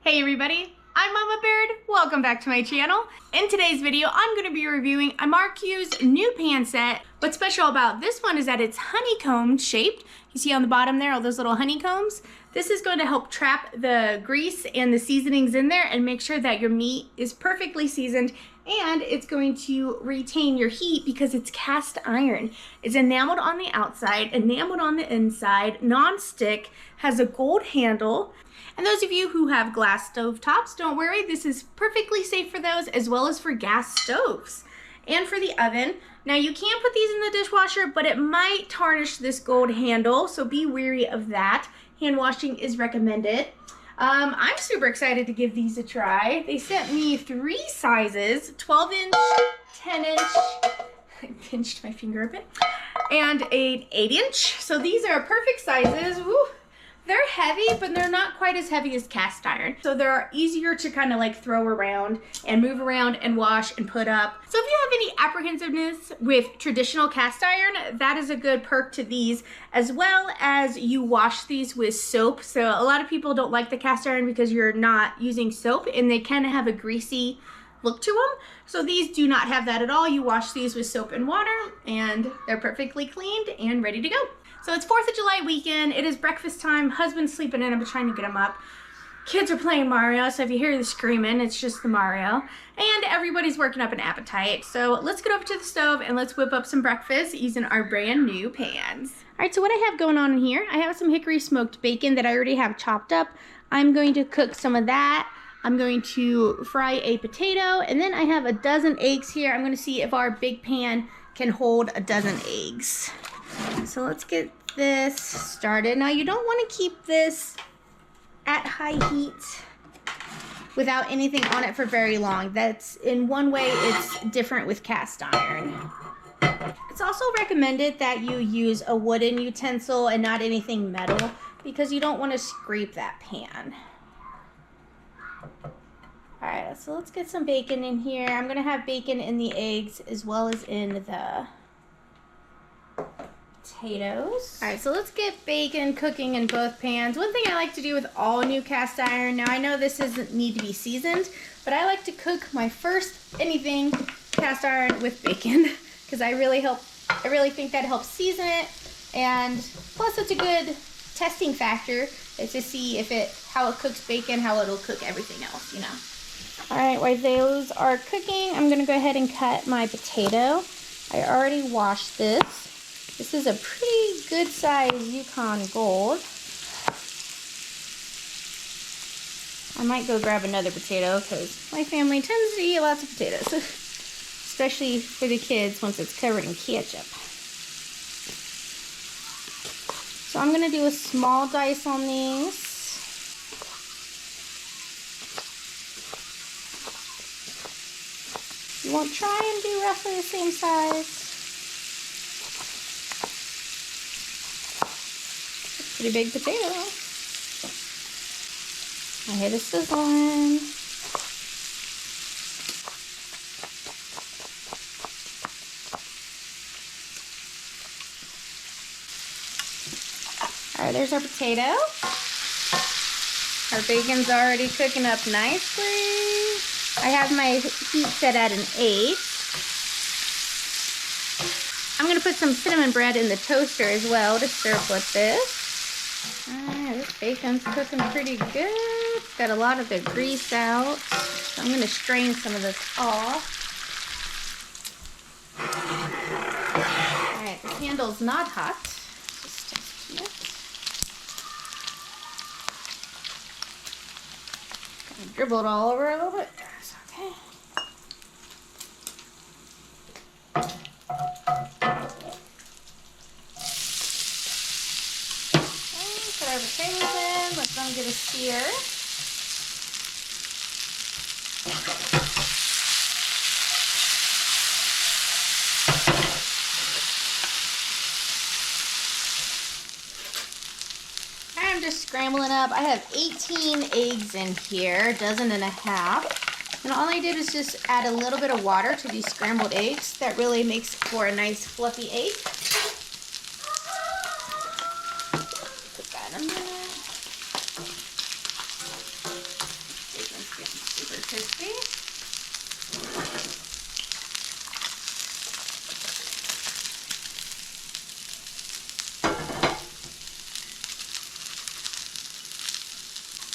Hey everybody, I'm Mama Baird. Welcome back to my channel. In today's video, I'm going to be reviewing a Marcu's new pan set. What's special about this one is that it's honeycomb shaped. You see on the bottom there, all those little honeycombs? This is going to help trap the grease and the seasonings in there and make sure that your meat is perfectly seasoned, and it's going to retain your heat because it's cast iron. It's enameled on the outside, enameled on the inside, non-stick, has a gold handle. And those of you who have glass stove tops, don't worry, this is perfectly safe for those as well as for gas stoves. And for the oven, now you can put these in the dishwasher, but it might tarnish this gold handle, so be wary of that. Hand washing is recommended. I'm super excited to give these a try. They sent me 3 sizes, 12 inch, 10 inch, I pinched my finger a bit, and an 8 inch. So these are perfect sizes. Woo. They're heavy, but they're not quite as heavy as cast iron. So they're easier to kind of like throw around and move around and wash and put up. So if you have any apprehensiveness with traditional cast iron, that is a good perk to these, as well as you wash these with soap. So a lot of people don't like the cast iron because you're not using soap and they kind of have a greasy look to them. So these do not have that at all. You wash these with soap and water and they're perfectly cleaned and ready to go. So it's 4th of July weekend. It is breakfast time. Husband's sleeping in. I'm trying to get him up. Kids are playing Mario, so if you hear the screaming, it's just the Mario. And everybody's working up an appetite. So let's get over to the stove and let's whip up some breakfast using our brand new pans. All right, so what I have going on in here, I have some hickory smoked bacon that I already have chopped up. I'm going to cook some of that. I'm going to fry a potato, and then I have a dozen eggs here. I'm going to see if our big pan can hold a dozen eggs. So let's get this started. Now you don't want to keep this at high heat without anything on it for very long. That's in one way it's different with cast iron. It's also recommended that you use a wooden utensil and not anything metal because you don't want to scrape that pan. Alright, so let's get some bacon in here. I'm going to have bacon in the eggs as well as in the potatoes. Alright, so let's get bacon cooking in both pans. One thing I like to do with all new cast iron, now I know this doesn't need to be seasoned, but I like to cook my first anything cast iron with bacon because I really think that helps season it, and plus it's a good testing factor to see how it cooks bacon, how it'll cook everything else, you know. Alright, while those are cooking, I'm going to go ahead and cut my potato. I already washed this. This is a pretty good size Yukon Gold. I might go grab another potato because my family tends to eat lots of potatoes, especially for the kids once it's covered in ketchup. So I'm going to do a small dice on these. You want to try and do roughly the same size. Pretty big potato. I hit a sizzling. Alright, there's our potato. Our bacon's already cooking up nicely. I have my heat set at an 8. I'm going to put some cinnamon bread in the toaster as well to serve with this. Alright, this bacon's cooking pretty good. It's got a lot of the grease out. So I'm going to strain some of this off. Alright, the handle's not hot. Just test it. Kind of dribbled all over a little bit. That's okay. Put our potatoes in, let them get a sear. I'm just scrambling up. I have 18 eggs in here, a dozen and a half. And all I did is just add a little bit of water to these scrambled eggs. That really makes for a nice fluffy egg. Put that in there. Super crispy.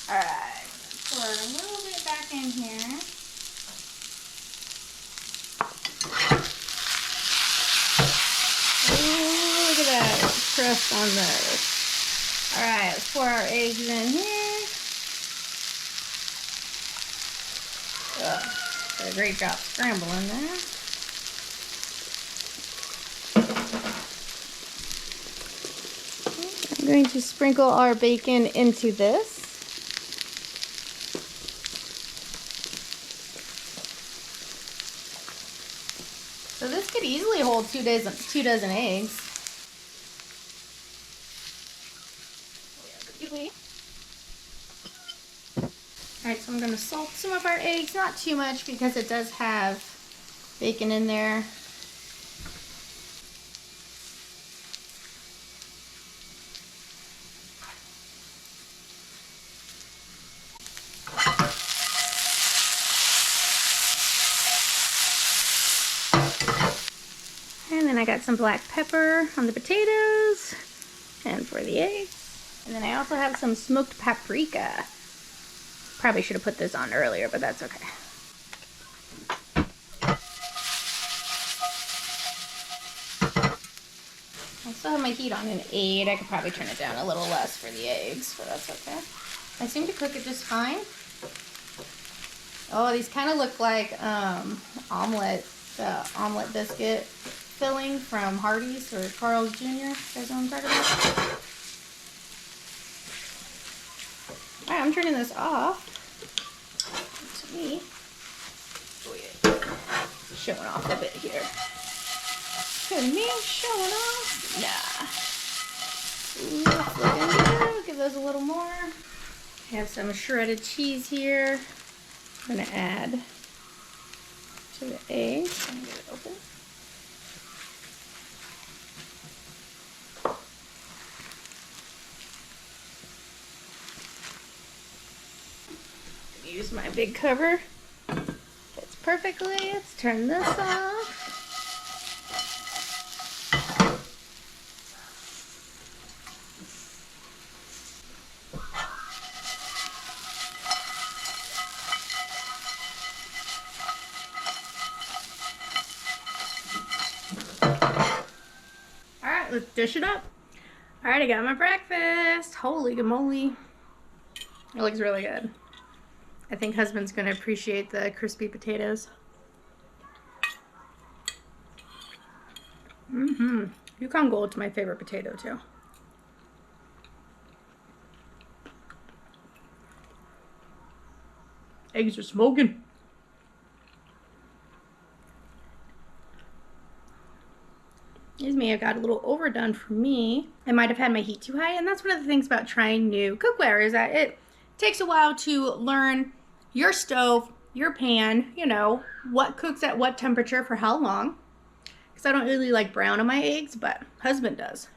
All right, pour a little bit back in here. Ooh, look at that crust on those. All right, let's pour our eggs in here. Did a great job scrambling there. I'm going to sprinkle our bacon into this. So this could easily hold two dozen eggs. Alright, so I'm going to salt some of our eggs, not too much because it does have bacon in there. And then I got some black pepper on the potatoes and for the eggs. And then I also have some smoked paprika. Probably should have put this on earlier, but that's okay. I still have my heat on an 8. I could probably turn it down a little less for the eggs, but that's okay. I seem to cook it just fine. Oh, these kind of look like omelet biscuit filling from Hardee's or Carl's Jr. You guys know what I'm talking about? Alright, I'm turning this off. To me. Oh yeah. Showing off a bit here. To me, showing off. Nah. Ooh, that's looking good. We'll give those a little more. I have some shredded cheese here. I'm gonna add to the eggs. I'm gonna get it open. Use my big cover. Fits perfectly. Let's turn this off. Alright, let's dish it up. Alright, I got my breakfast. Holy moly. It looks really good. I think husband's going to appreciate the crispy potatoes. Yukon Gold's my favorite potato too. Eggs are smoking. Excuse me, I got a little overdone for me. I might have had my heat too high, and that's one of the things about trying new cookware is that it takes a while to learn your stove, your pan, you know, what cooks at what temperature for how long. Because I don't really like brown on my eggs, but husband does.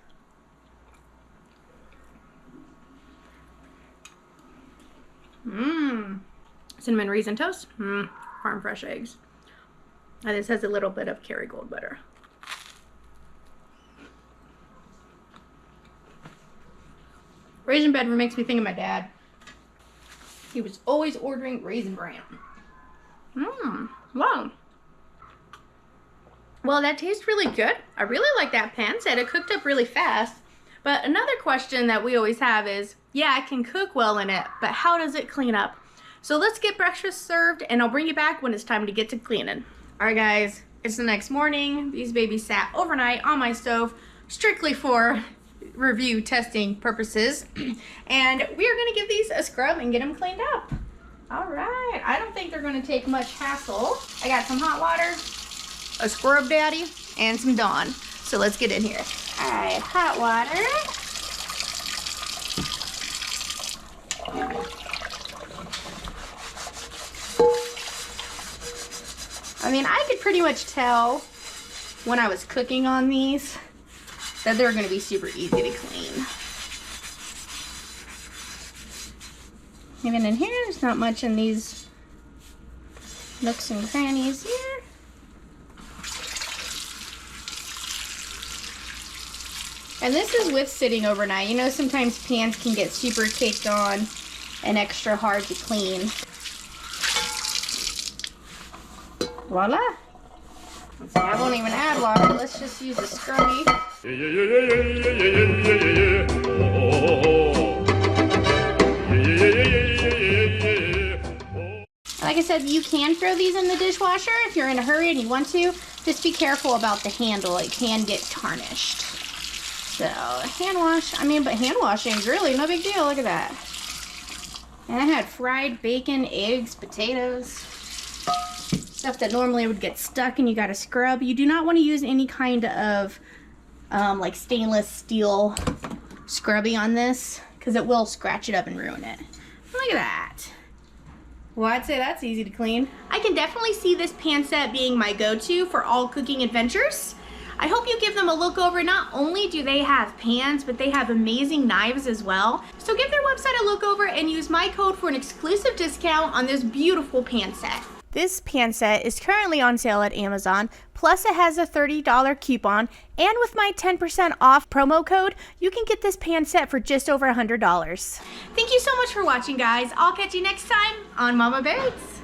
Cinnamon raisin toast. Farm fresh eggs. And this has a little bit of Kerrygold butter. Raisin bread makes me think of my dad. He was always ordering Raisin Bran. Wow. Well, that tastes really good. I really like that pan set. It cooked up really fast. But another question that we always have is, yeah, I can cook well in it, but how does it clean up? So let's get breakfast served, and I'll bring you back when it's time to get to cleaning. All right, guys, it's the next morning. These babies sat overnight on my stove, strictly for review testing purposes, and we are going to give these a scrub and get them cleaned up. All right, I don't think they're going to take much hassle. I got some hot water, a scrub daddy, and some Dawn. So let's get in here. All right, hot water. I mean, I could pretty much tell when I was cooking on these that they're going to be super easy to clean. Even in here, there's not much in these nooks and crannies here. And this is with sitting overnight. You know, sometimes pans can get super caked on and extra hard to clean. Voila. So I won't even add water. Let's just use a scrubby. Like I said, you can throw these in the dishwasher if you're in a hurry and you want to. Just be careful about the handle. It can get tarnished. So, hand wash. I mean, but hand washing is really no big deal. Look at that. And I had fried bacon, eggs, potatoes. Stuff that normally would get stuck and you gotta scrub. You do not want to use any kind of like stainless steel scrubby on this because it will scratch it up and ruin it. Look at that. Well, I'd say that's easy to clean. I can definitely see this pan set being my go-to for all cooking adventures. I hope you give them a look over. Not only do they have pans, but they have amazing knives as well. So give their website a look over and use my code for an exclusive discount on this beautiful pan set. This pan set is currently on sale at Amazon, plus it has a $30 coupon, and with my 10% off promo code, you can get this pan set for just over $100. Thank you so much for watching, guys. I'll catch you next time on Mama Baird's.